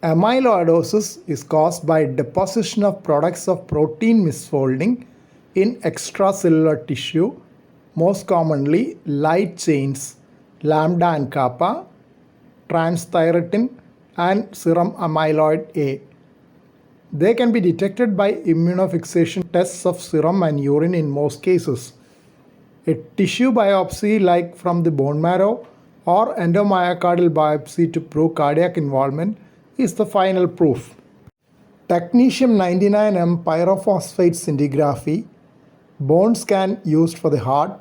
Amyloidosis is caused by deposition of products of protein misfolding in extracellular tissue, most commonly light chains lambda and kappa, transthyretin, and serum amyloid A. They can be detected by immunofixation tests of serum and urine in most cases. A tissue biopsy like from the bone marrow or endomyocardial biopsy to prove cardiac involvement is the final proof. Technetium-99m pyrophosphate scintigraphy, bone scan used for the heart,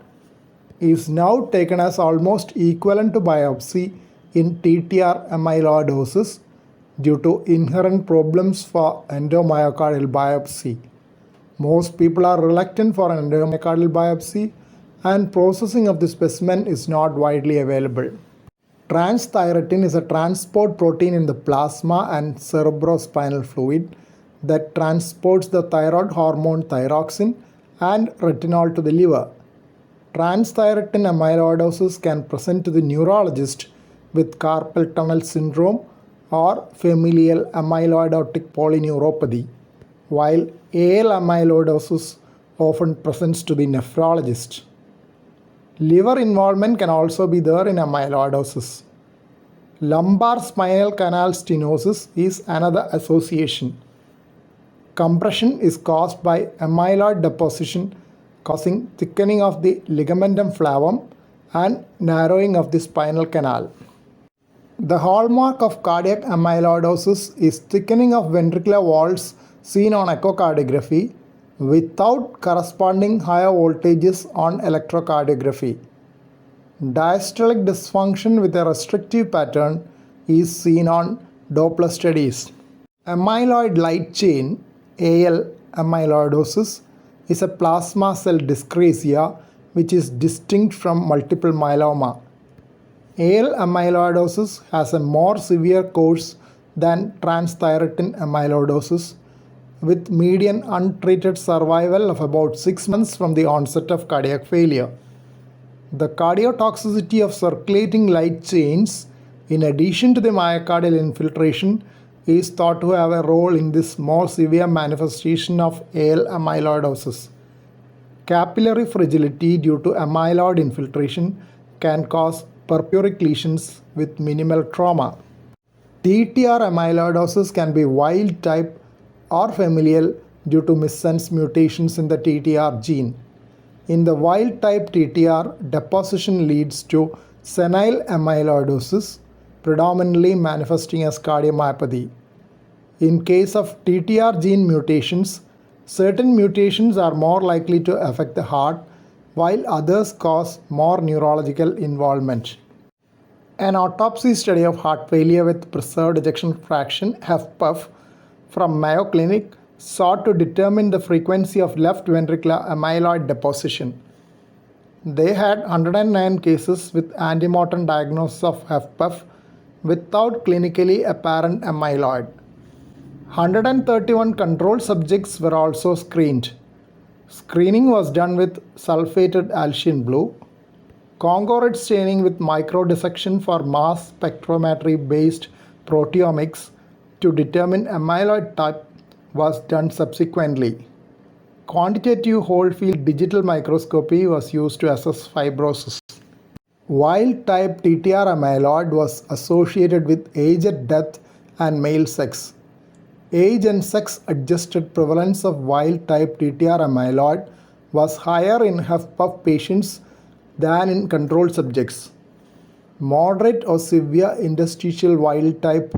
is now taken as almost equivalent to biopsy in TTR amyloidosis due to inherent problems for endomyocardial biopsy. Most people are reluctant for an endomyocardial biopsy and processing of the specimen is not widely available. Transthyretin is a transport protein in the plasma and cerebrospinal fluid that transports the thyroid hormone thyroxine and retinol to the liver. Transthyretin amyloidosis can present to the neurologist with carpal tunnel syndrome or familial amyloidotic polyneuropathy, while AL amyloidosis often presents to the nephrologist. Liver involvement can also be there in amyloidosis. Lumbar spinal canal stenosis is another association. Compression is caused by amyloid deposition, causing thickening of the ligamentum flavum and narrowing of the spinal canal. The hallmark of cardiac amyloidosis is thickening of ventricular walls seen on echocardiography without corresponding higher voltages on electrocardiography. Diastolic dysfunction with a restrictive pattern is seen on Doppler studies. Amyloid light chain AL amyloidosis is a plasma cell dyscrasia which is distinct from multiple myeloma. AL amyloidosis has a more severe course than transthyretin amyloidosis, with median untreated survival of about 6 months from the onset of cardiac failure. The cardiotoxicity of circulating light chains, in addition to the myocardial infiltration, is thought to have a role in this more severe manifestation of AL amyloidosis. Capillary fragility due to amyloid infiltration can cause purpuric lesions with minimal trauma. TTR amyloidosis can be wild type or familial due to missense mutations in the TTR gene. In the wild type TTR, deposition leads to senile amyloidosis, predominantly manifesting as cardiomyopathy. In case of TTR gene mutations, certain mutations are more likely to affect the heart, while others cause more neurological involvement. An autopsy study of heart failure with preserved ejection fraction HFPEF from Mayo Clinic sought to determine the frequency of left ventricular amyloid deposition. They had 109 cases with antemortem diagnosis of HFpEF without clinically apparent amyloid. 131 control subjects were also screened. Screening was done with sulfated Alcian blue. Congruent staining with microdissection for mass spectrometry based proteomics to determine amyloid type was done subsequently. Quantitative whole field digital microscopy was used to assess fibrosis. Wild type TTR amyloid was associated with age at death and male sex. Age and sex adjusted prevalence of wild type TTR amyloid was higher in HFpEF patients than in control subjects. Moderate or severe interstitial wild type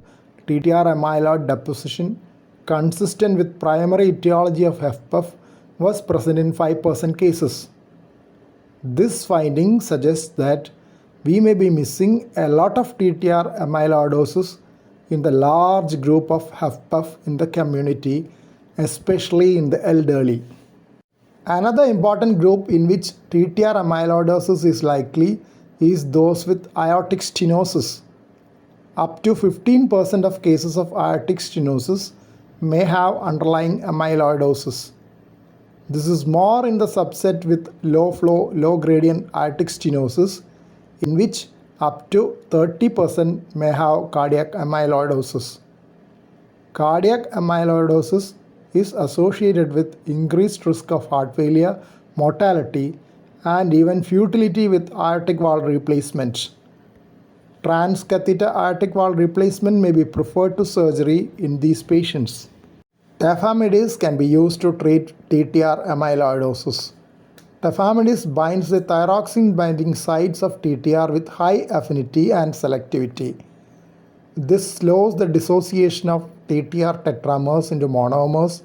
TTR amyloid deposition consistent with primary etiology of HFpEF was present in 5% cases. This finding suggests that we may be missing a lot of TTR amyloidosis in the large group of HFpEF in the community, especially in the elderly. Another important group in which TTR amyloidosis is likely is those with aortic stenosis. Up to 15% of cases of aortic stenosis may have underlying amyloidosis. This is more in the subset with low flow, low gradient aortic stenosis, in which up to 30% may have cardiac amyloidosis. Cardiac amyloidosis is associated with increased risk of heart failure, mortality, and even futility with aortic valve replacement. Transcatheter aortic valve replacement may be preferred to surgery in these patients. Tafamidis can be used to treat TTR amyloidosis. Tafamidis binds the thyroxine binding sites of TTR with high affinity and selectivity. This slows the dissociation of TTR tetramers into monomers,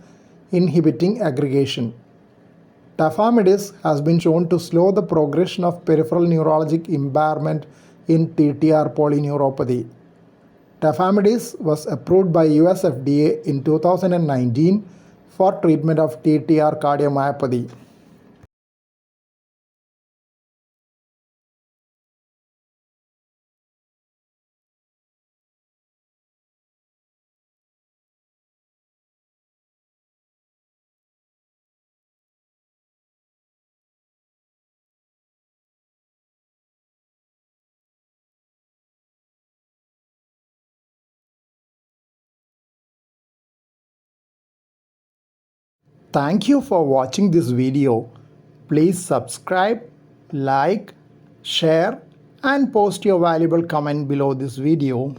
inhibiting aggregation. Tafamidis has been shown to slow the progression of peripheral neurologic impairment in TTR polyneuropathy. Tafamidis was approved by US FDA in 2019 for treatment of TTR cardiomyopathy. Thank you for watching this video. Please subscribe, like, share, and post your valuable comment below this video.